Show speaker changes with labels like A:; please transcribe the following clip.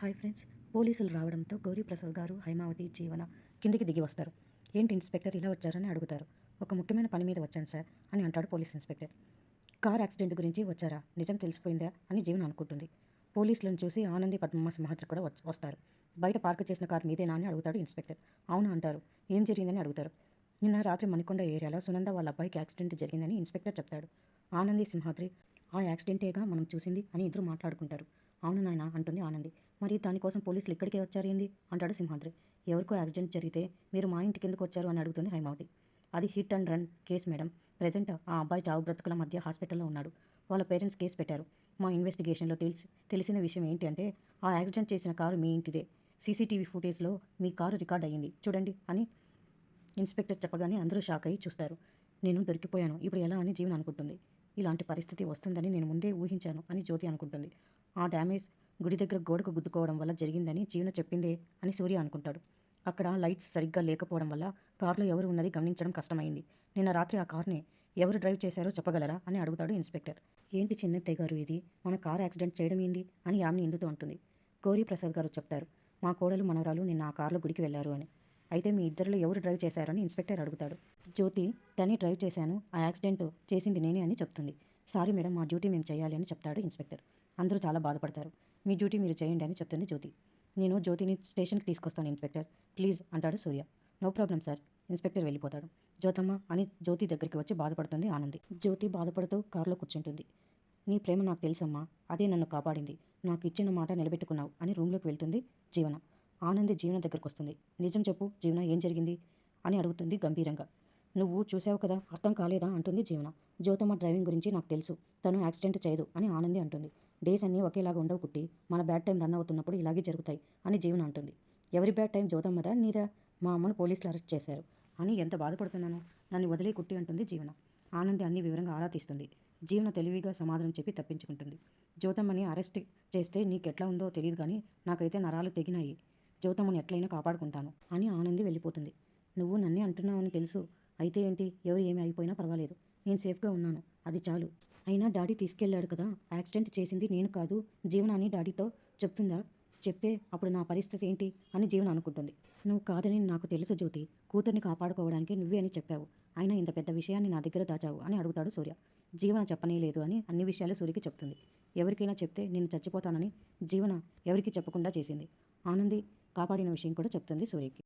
A: Hi friends. పోలీసులు రావడంతో గౌరీప్రసాద్ గారు, హైమావతి, జీవన కిందికి దిగి వస్తారు. ఏంటి ఇన్స్పెక్టర్ ఇలా వచ్చారని అడుగుతారు. ఒక ముఖ్యమైన పని మీద వచ్చాను సార్ అని అంటాడు పోలీస్ ఇన్స్పెక్టర్. కార్ యాక్సిడెంట్ గురించి వచ్చారా, నిజం తెలిసిపోయిందా అని జీవన అనుకుంటుంది. పోలీసులను చూసి ఆనంది, పద్మమ్మ, సింహాద్రి కూడా వస్తారు. బయట పార్క్ చేసిన కార్ మీదేనా అని అడుగుతాడు ఇన్స్పెక్టర్. అవును అంటారు. ఏం జరిగిందని అడుగుతారు. నిన్న రాత్రి మణికొండ ఏరియాలో సునంద వాళ్ళ అబ్బాయికి యాక్సిడెంట్ జరిగిందని ఇన్స్పెక్టర్ చెప్తాడు. ఆనంది, సింహాద్రి ఆ యాక్సిడెంటేగా మనం చూసింది అని ఇద్దరు మాట్లాడుకుంటారు. అవును నాయన అంటుంది ఆనంది. మరి దానికోసం పోలీసులు ఇక్కడికే వచ్చారేంది అంటాడు సింహాద్రి. ఎవరికో యాక్సిడెంట్ జరిగితే మీరు మా ఇంటికి ఎందుకు వచ్చారు అని అడుగుతుంది హైమావతి. అది hit and run case madam. Present ఆ అబ్బాయి చావు బ్రతుకుల మధ్య హాస్పిటల్లో ఉన్నాడు. వాళ్ళ పేరెంట్స్ కేసు పెట్టారు. మా ఇన్వెస్టిగేషన్లో తెలిసిన విషయం ఏంటి అంటే ఆ యాక్సిడెంట్ చేసిన కారు మీ ఇంటిదే. సీసీటీవీ ఫుటేజ్లో మీ కారు రికార్డ్ అయ్యింది చూడండి అని ఇన్స్పెక్టర్ చెప్పగానే అందరూ షాక్ అయ్యి చూస్తారు. నేను దొరికిపోయాను, ఇప్పుడు ఎలా అని జీవన్ అనుకుంటుంది. ఇలాంటి పరిస్థితి వస్తుందని నేను ముందే ఊహించాను అని జ్యోతి అనుకుంటుంది. ఆ డ్యామేజ్ గుడి దగ్గర గోడకు గుద్దుకోవడం వల్ల జరిగిందని జీవన చెప్పిందే అని సూర్య అనుకుంటాడు. అక్కడ లైట్స్ సరిగ్గా లేకపోవడం వల్ల కారులో ఎవరు ఉన్నది గమనించడం కష్టమైంది. నిన్న రాత్రి ఆ కార్ని ఎవరు డ్రైవ్ చేశారో చెప్పగలరా అని అడుగుతాడు ఇన్స్పెక్టర్. ఏంటి చిన్నత్తయ్య గారు ఇది, మన కారు యాక్సిడెంట్ చేయడం ఏంది అని యామిని ఇందుతో అంటుంది. గౌరీప్రసాద్ గారు చెప్తారు. మా కోడలు మనవరాలు నిన్న ఆ కారులో గుడికి వెళ్లారు అని. అయితే మీ ఇద్దరిలో ఎవరు డ్రైవ్ చేశారని ఇన్స్పెక్టర్ అడుగుతాడు. జ్యోతి తనే డ్రైవ్ చేశాను, ఆ యాక్సిడెంట్ చేసింది నేనే అని చెప్తుంది. సారీ మేడం, మా డ్యూటీ మేము చేయాలి అని చెప్తాడు ఇన్స్పెక్టర్. అందరూ చాలా బాధపడతారు. మీ డ్యూటీ మీరు చేయండి అని చెప్తుంది జ్యోతి. నేను జ్యోతిని స్టేషన్కి తీసుకొస్తాను ఇన్స్పెక్టర్ ప్లీజ్ అంటాడు Surya. No problem sir. Inspector వెళ్ళిపోతాడు. జ్యోతమ్మ అని జ్యోతి దగ్గరికి వచ్చి బాధపడుతుంది ఆనంది. జ్యోతి బాధపడుతూ కారులో కూర్చుంటుంది. నీ ప్రేమ నాకు తెలుసమ్మా, అదే నన్ను కాపాడింది. నాకు ఇచ్చిన మాట నిలబెట్టుకున్నావు అని రూమ్లోకి వెళ్తుంది జీవన. ఆనంది జీవన దగ్గరకు వస్తుంది. నిజం చెప్పు జీవన, ఏం జరిగింది అని అడుగుతుంది గంభీరంగా. నువ్వు చూసావు కదా, అర్థం కాలేదా అంటుంది జీవన. జ్యోతమ్మ డ్రైవింగ్ గురించి నాకు తెలుసు, తను యాక్సిడెంట్ చేయదు అని ఆనంది అంటుంది. డేస్ అన్నీ ఒకేలాగా ఉండవు పుట్టి, మన బ్యాడ్ టైం రన్ అవుతున్నప్పుడు ఇలాగే జరుగుతాయి అని జీవన అంటుంది. ఎవరి బ్యాడ్ టైం, జ్యోతమ్మదా నీదా? మా అమ్మను పోలీసులు అరెస్ట్ చేశారు అని ఎంత బాధపడుతున్నాను, నన్ను వదిలే కుట్టి అంటుంది జీవన. ఆనంది అన్ని వివరంగా ఆరా తీస్తుంది. జీవన తెలివిగా సమాధానం చెప్పి తప్పించుకుంటుంది. జ్యోతమ్మని అరెస్ట్ చేస్తే నీకెట్లా ఉందో తెలియదు కానీ నాకైతే నరాలు తెగినాయి. జ్యోతమ్మని ఎట్లయినా కాపాడుకుంటాను అని ఆనంది వెళ్ళిపోతుంది. నువ్వు నన్నే అంటున్నావని తెలుసు, అయితే ఏంటి, ఎవరు ఏమి అయిపోయినా పర్వాలేదు, నేను సేఫ్గా ఉన్నాను, అది చాలు. అయినా డాడీ తీసుకెళ్లాడు కదా, యాక్సిడెంట్ చేసింది నేను కాదు జీవన అని డాడీతో చెప్తుందా? చెప్తే అప్పుడు నా పరిస్థితి ఏంటి అని జీవన అనుకుంటుంది. నువ్వు కాదని నాకు తెలుసు జ్యోతి, కూతుర్ని కాపాడుకోవడానికి నువ్వే అని చెప్పావు, అయినా ఇంత పెద్ద విషయాన్ని నా దగ్గర దాచావు అని అడుగుతాడు సూర్య. జీవన చెప్పనే లేదు అని అన్ని విషయాలు సూర్యకి చెప్తుంది. ఎవరికైనా చెప్తే నేను చచ్చిపోతానని జీవన ఎవరికి చెప్పకుండా చేసింది. ఆనంది కాపాడిన విషయం కూడా చెప్తుంది సూర్యకి.